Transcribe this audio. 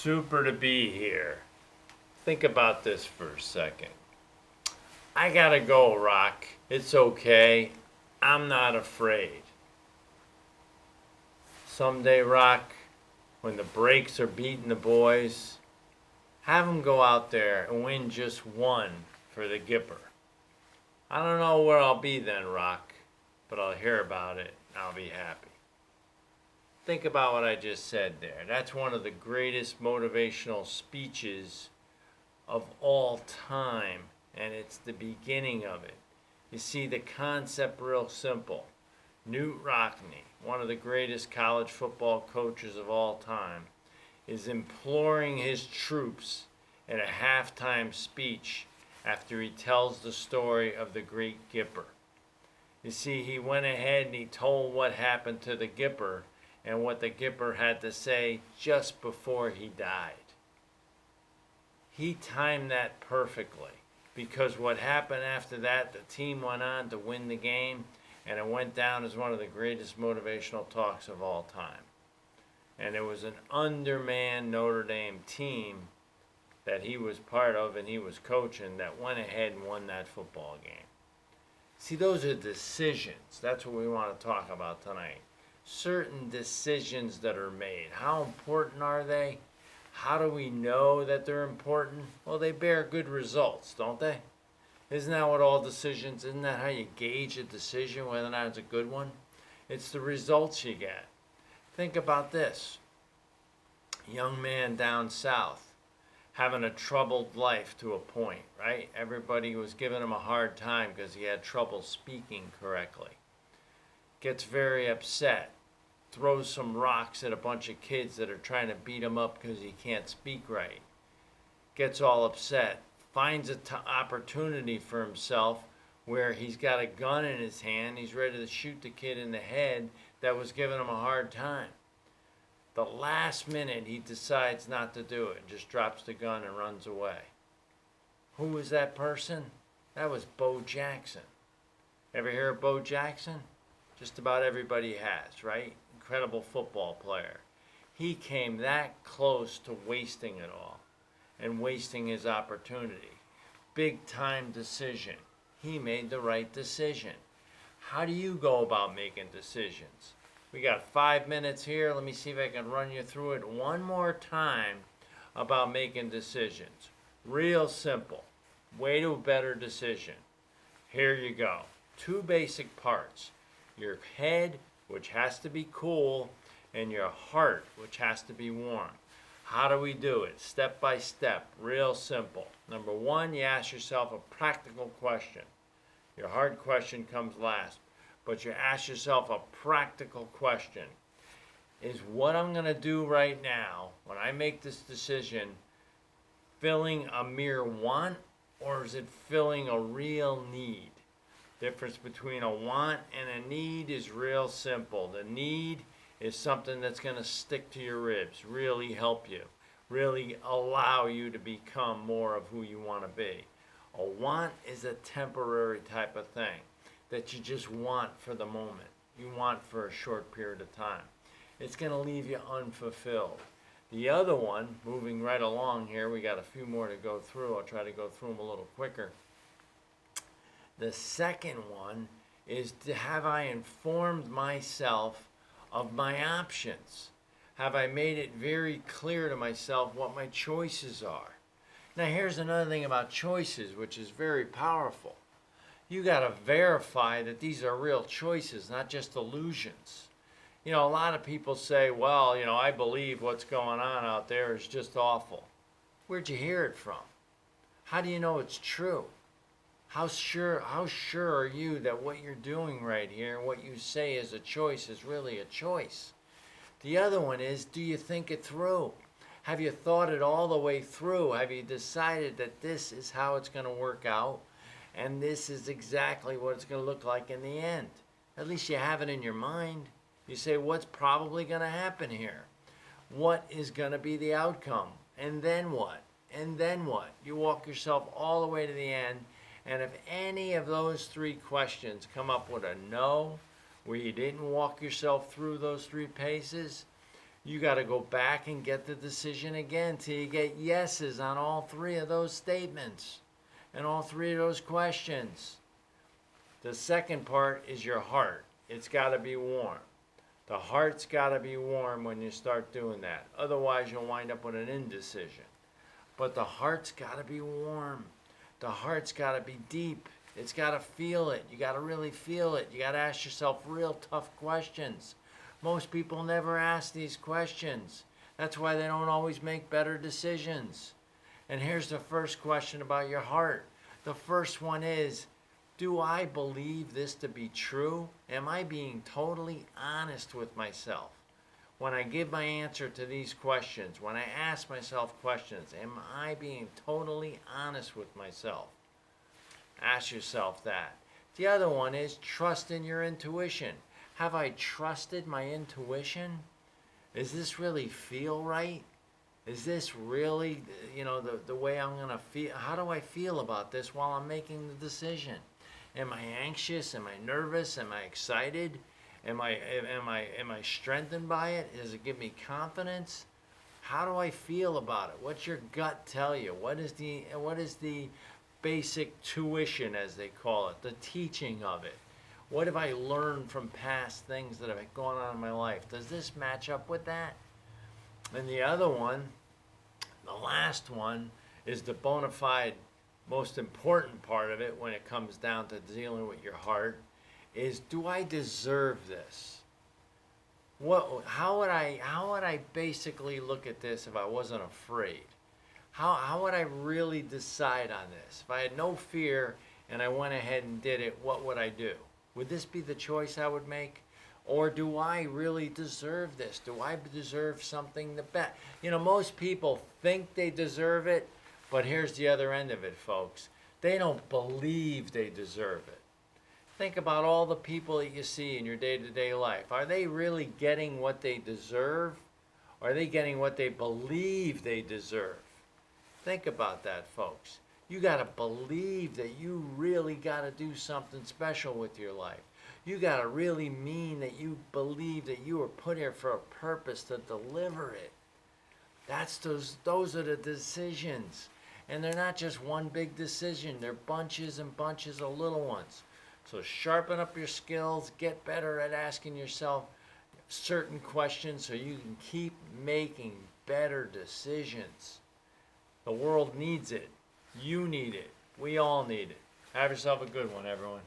Super to be here. Think about this for a second. I gotta go, Rock. It's okay. I'm not afraid. Someday, Rock, when the brakes are beating the boys, have them go out there and win just one for the Gipper. I don't know where I'll be then, Rock, but I'll hear about it and I'll be happy. Think about what I just said there. That's one of the greatest motivational speeches of all time, and it's the beginning of it. You see, the concept real simple. Newt Rockne, one of the greatest college football coaches of all time, is imploring his troops in a halftime speech after he tells the story of the great Gipper. You see, he went ahead and he told what happened to the Gipper and what the Gipper had to say just before he died. He timed that perfectly because what happened after that, the team went on to win the game, and it went down as one of the greatest motivational talks of all time. And it was an undermanned Notre Dame team that he was part of and he was coaching that went ahead and won that football game. See, those are decisions. That's what we want to talk about tonight. Certain decisions that are made. How important are they? How do we know that they're important? Well, they bear good results, don't they? Isn't that what all decisions, isn't that how you gauge a decision, whether or not it's a good one? It's the results you get. Think about this. Young man down south, having a troubled life to a point, right? Everybody was giving him a hard time because he had trouble speaking correctly. Gets very upset, throws some rocks at a bunch of kids that are trying to beat him up because he can't speak right. Gets all upset, finds an opportunity for himself where he's got a gun in his hand, he's ready to shoot the kid in the head that was giving him a hard time. The last minute he decides not to do it, just drops the gun and runs away. Who was that person? That was Bo Jackson. Ever hear of Bo Jackson? Just about everybody has, right? Incredible football player. He came that close to wasting it all and wasting his opportunity. Big time decision. He made the right decision. How do you go about making decisions? We got 5 minutes here. Let me see if I can run you through it one more time about making decisions. Real simple. Way to a better decision. Here you go. 2 basic parts. Your head, which has to be cool, and your heart, which has to be warm. How do we do it? Step by step, real simple. Number 1, you ask yourself a practical question. Your hard question comes last, but you ask yourself a practical question. Is what I'm going to do right now, when I make this decision, filling a mere want, or is it filling a real need? Difference between a want and a need is real simple. The need is something that's going to stick to your ribs, really help you, really allow you to become more of who you want to be. A want is a temporary type of thing that you just want for the moment. You want for a short period of time. It's going to leave you unfulfilled. The other one, moving right along here, we got a few more to go through. I'll try to go through them a little quicker. The second one is, have I informed myself of my options? Have I made it very clear to myself what my choices are? Now here's another thing about choices, which is very powerful. You got to verify that these are real choices, not just illusions. You know, a lot of people say, well, you know, I believe what's going on out there is just awful. Where'd you hear it from? How do you know it's true? How sure are you that what you're doing right here and what you say is a choice is really a choice? The other one is, do you think it through? Have you thought it all the way through? Have you decided that this is how it's going to work out and this is exactly what it's going to look like in the end? At least you have it in your mind. You say, what's probably going to happen here? What is going to be the outcome? And then what? And then what? You walk yourself all the way to the end. And if any of those 3 questions come up with a no, where you didn't walk yourself through those 3 paces, You got to go back and get the decision again till you get yeses on all three of those statements and all three of those questions. The second part is your heart. It's got to be warm. The heart's got to be warm when you start doing that. Otherwise, you'll wind up with an indecision. But the heart's got to be warm. The heart's got to be deep. It's got to feel it. You got to really feel it. You got to ask yourself real tough questions. Most people never ask these questions. That's why they don't always make better decisions. And here's the first question about your heart. The first one is, do I believe this to be true? Am I being totally honest with myself? When I give my answer to these questions, when I ask myself questions, am I being totally honest with myself? Ask yourself that. The other one is trust in your intuition. Have I trusted my intuition? Does this really feel right? Is this really, the way I'm going to feel? How do I feel about this while I'm making the decision? Am I anxious? Am I nervous? Am I excited? Am I strengthened by it? Does it give me confidence? How do I feel about it? What's your gut tell you? What is the basic tuition, as they call it, the teaching of it? What have I learned from past things that have gone on in my life? Does this match up with that? And the other one, the last one, is the bona fide most important part of it when it comes down to dealing with your heart, is, do I deserve this? How would I basically look at this if I wasn't afraid? How would I really decide on this? If I had no fear and I went ahead and did it, what would I do? Would this be the choice I would make? Or do I really deserve this? Do I deserve something the best? Most people think they deserve it, but here's the other end of it, folks. They don't believe they deserve it. Think about all the people that you see in your day-to-day life. Are they really getting what they deserve? Or are they getting what they believe they deserve? Think about that, folks. You got to believe that you really got to do something special with your life. You got to really mean that you believe that you were put here for a purpose to deliver it. Those are the decisions. And they're not just one big decision. They're bunches and bunches of little ones. So sharpen up your skills. Get better at asking yourself certain questions so you can keep making better decisions. The world needs it. You need it. We all need it. Have yourself a good one, everyone.